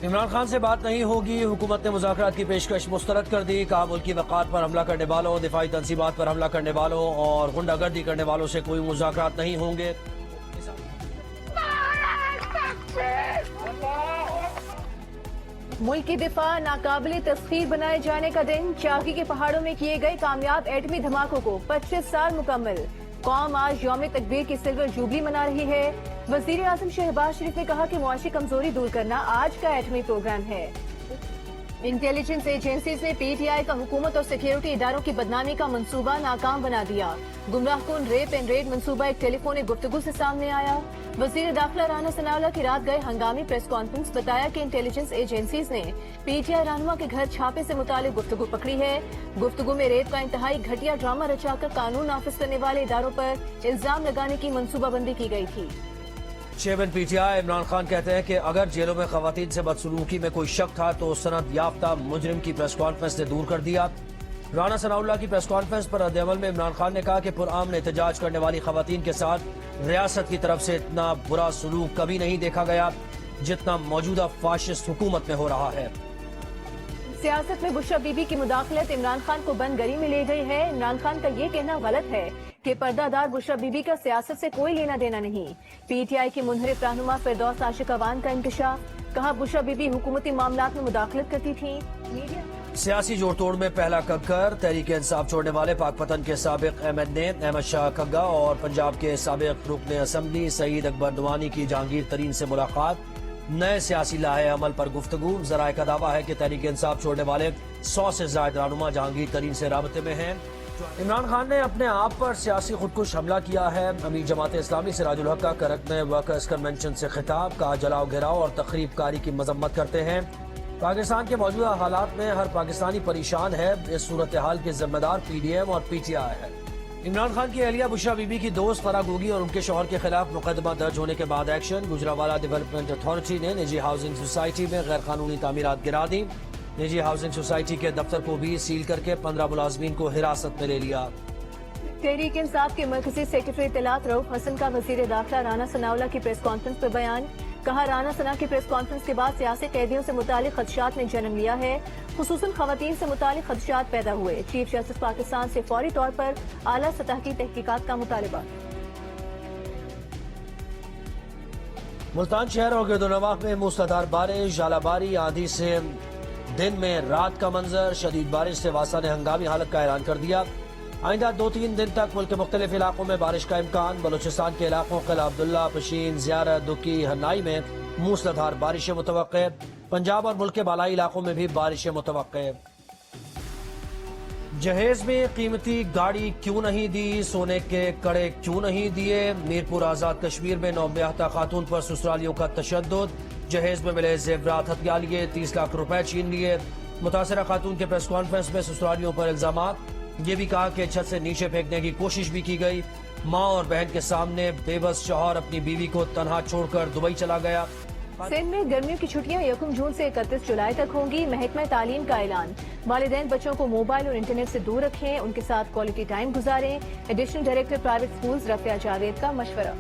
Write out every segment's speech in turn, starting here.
عمران خان سے بات نہیں ہوگی، حکومت نے مذاکرات کی پیشکش مسترد کر دی۔ کہا ملکی وقار پر حملہ کرنے والوں، دفاعی تنصیبات پر حملہ کرنے والوں اور غنڈہ گردی کرنے والوں سے کوئی مذاکرات نہیں ہوں گے۔ ملک کی دفاع ناقابل تسخیر بنائے جانے کا دن، چاکی کے پہاڑوں میں کیے گئے کامیاب ایٹمی دھماکوں کو 25 سال مکمل۔ قوم آج یوم تکبیر کی سلور جوبلی منا رہی ہے۔ وزیر اعظم شہباز شریف نے کہا کہ معاشی کمزوری دور کرنا آج کا ایٹمی پروگرام ہے۔ انٹیلیجنس ایجنسیز نے پی ٹی آئی کا حکومت اور سیکیورٹی اداروں کی بدنامی کا منصوبہ ناکام بنا دیا۔ گمراہ کن ریپ اینڈ ریڈ منصوبہ ایک ٹیلی فونک گفتگو سے سامنے آیا۔ وزیر داخلہ رانا ثناءاللہ کی رات گئے ہنگامی پریس کانفرنس، بتایا کہ انٹیلیجنس ایجنسیز نے پی ٹی آئی رہنما کے گھر چھاپے سے متعلق گفتگو پکڑی ہے۔ گفتگو میں ریپ کا انتہائی گھٹیا ڈرامہ رچا کر قانون نافذ کرنے والے اداروں پر الزام لگانے کی منصوبہ بندی کی گئی تھی۔ Chairman P T I Imran Khan کہتے ہیں کہ اگر جیلوں میں خواتین سے بدسلوکی میں کوئی شک تھا تو سند یافتہ مجرم کی پریس کانفرنس نے دور کر دیا۔ رانا ثناءاللہ کی پریس کانفرنس پر رد عمل میں عمران خان نے کہا کہ پرامن احتجاج کرنے والی خواتین کے ساتھ ریاست کی طرف سے اتنا برا سلوک کبھی نہیں دیکھا گیا جتنا موجودہ فاشسٹ حکومت میں ہو رہا ہے۔ سیاست میں بشرا بی بی کی مداخلت عمران خان کو بند گری میں لے گئی ہے۔ عمران خان کا یہ کہنا غلط ہے کہ پردہ دار بشرا بی بی کا سیاست سے کوئی لینا دینا نہیں۔ پی ٹی آئی کی منحرف رہنما فردوس عاشق اوان کا انکشاف، کہا بشرا بی بی حکومتی معاملات میں مداخلت کرتی تھی۔ سیاسی جوڑ توڑ میں پہلا کنکر، تحریک انصاف چھوڑنے والے پاک پتن کے سابق ایم این اے احمد شاہ کھگا اور پنجاب کے سابق رکن اسمبلی سعید اکبر نوانی کی جہانگیر ترین سے ملاقات، نئے سیاسی لائحہ عمل پر گفتگو۔ ذرائع کا دعویٰ ہے کہ تحریک انصاف چھوڑنے والے 100 سے زائد رہنما جہانگیر ترین سے رابطے میں ہیں۔ عمران خان نے اپنے آپ پر سیاسی خودکش حملہ کیا ہے۔ امیر جماعت اسلامی سراج الحق کا کرک میں ورکرز کنونشن سے خطاب، کہا جلاؤ گھراؤ اور تخریب کاری کی مذمت کرتے ہیں۔ پاکستان کے موجودہ حالات میں ہر پاکستانی پریشان ہے، اس صورتحال کے ذمہ دار پی ڈی ایم اور پی ٹی آئی ہے۔ عمران خان کی اہلیہ بشرا بی بی کی دوست فرح گوگی اور ان کے شوہر کے خلاف مقدمہ درج ہونے کے بعد ایکشن۔ گجرانوالہ ڈیولپمنٹ اتھارٹی نے نجی ہاؤسنگ سوسائٹی میں غیر قانونی تعمیرات گرا دی۔ نجی ہاؤسنگ سوسائٹی کے دفتر کو بھی سیل کر کے 15 ملازمین کو حراست میں لے لیا۔ تحریک انصاف کے مرکزی سیکرٹری اطلاعات رؤف حسن کا وزیر داخلہ رانا ثناءاللہ کی پریس کانفرنس پر بیان، کہا رانا ثنا کی پریس کانفرنس کے بعد سیاسی قیدیوں سے متعلق خدشات نے جنم لیا ہے، خصوصاً خواتین سے متعلق خدشات پیدا ہوئے۔ چیف جسٹس پاکستان سے فوری طور پر اعلیٰ سطح کی تحقیقات کا مطالبہ۔ ملتان شہر اور گرد و نواح میں موسلادھار بارش، ژالہ باری، آندھی سے دن میں رات کا منظر، شدید بارش سے واسطہ نے ہنگامی حالت کا اعلان کر دیا۔ آئندہ 2-3 دن تک ملک کے مختلف علاقوں میں بارش کا امکان۔ بلوچستان کے علاقوں قلعہ عبداللہ، پشین، زیارت، دکی، ہرنائی میں موسلادھار بارشیں متوقع۔ پنجاب اور ملک کے بالائی علاقوں میں بھی بارشیں متوقع۔ جہیز میں قیمتی گاڑی کیوں نہیں دی، سونے کے کڑے کیوں نہیں دیے؟ میرپور آزاد کشمیر میں نوبیاہتا خاتون پر سسرالیوں کا تشدد، جہیز میں ملے زیورات ہتھیا لیے، 30 لاکھ روپے چھین لیے۔ متاثرہ خاتون کے پریس کانفرنس میں سسرالیوں پر الزامات، یہ بھی کہا کہ چھت سے نیچے پھینکنے کی کوشش بھی کی گئی۔ ماں اور بہن کے سامنے بے بس شوہر اپنی بیوی کو تنہا چھوڑ کر دبئی چلا گیا۔ سندھ میں گرمیوں کی چھٹیاں 1 جون سے 31 جولائی تک ہوں گی، محکمہ تعلیم کا اعلان۔ والدین بچوں کو موبائل اور انٹرنیٹ سے دور رکھیں، ان کے ساتھ کوالٹی ٹائم گزاریں۔ Additional director private schools Rafi Javed کا مشورہ۔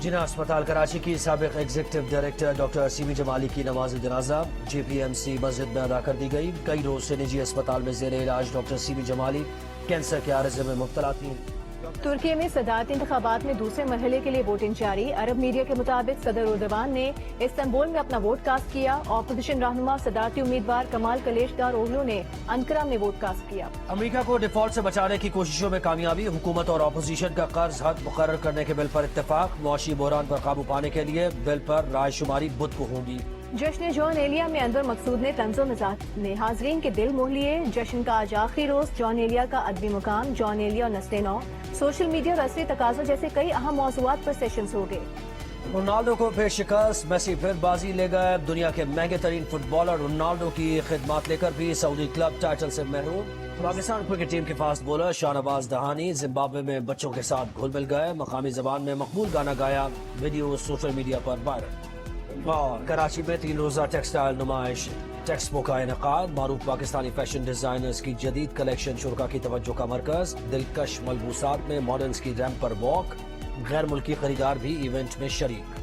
جناح اسپتال کراچی کی سابق ایگزیکٹو ڈائریکٹر ڈاکٹر سیمی جمالی کی نماز جنازہ جے پی ایم سی مسجد میں ادا کر دی گئی۔ کئی روز سے نجی اسپتال میں زیر علاج ڈاکٹر سیمی جمالی کینسر کے عارضے میں مبتلا تھیں۔ ترکی میں صدارتی انتخابات میں دوسرے مرحلے کے لیے ووٹنگ جاری۔ عرب میڈیا کے مطابق صدر اردوان نے استنبول میں اپنا ووٹ کاسٹ کیا۔ اپوزیشن رہنما صدارتی امیدوار کمال کلیشدار اوغلو نے انقرہ میں ووٹ کاسٹ کیا۔ امریکہ کو ڈیفالٹ سے بچانے کی کوششوں میں کامیابی، حکومت اور اپوزیشن کا قرض حد مقرر کرنے کے بل پر اتفاق۔ معاشی بحران پر قابو پانے کے لیے بل پر رائے شماری بدھ کو ہوگی۔ جشن جون ایلیا میں انور مقصود نے طنز و مزاح نے حاضرین کے دل موہ لیے۔ جشن کا آج آخری روز، جون ایلیا کا ادبی مقام، جون ایلیا اور نسل نو، سوشل میڈیا اور عصری تقاضوں جیسے کئی اہم موضوعات پر سیشنز ہو گئے۔ رونالڈو کو پھر شکست، میسی پھر بازی لے گئے۔ دنیا کے مہنگے ترین فٹ بالر رونالڈو کی خدمات لے کر بھی سعودی کلب ٹائٹل سے محروم۔ پاکستان کرکٹ ٹیم کے فاسٹ بولر شاہنواز دہانی زمبابوے میں بچوں کے ساتھ گھل مل گئے، مقامی زبان میں مقبول گانا گایا، ویڈیو سوشل میڈیا پر وائرل۔ اور کراچی میں 3 روزہ ٹیکسٹائل نمائش ٹیکسپو کا انعقاد، معروف پاکستانی فیشن ڈیزائنرز کی جدید کلیکشن شرکاء کی توجہ کا مرکز، دلکش ملبوسات میں ماڈلز کی ریمپ پر واک، غیر ملکی خریدار بھی ایونٹ میں شریک۔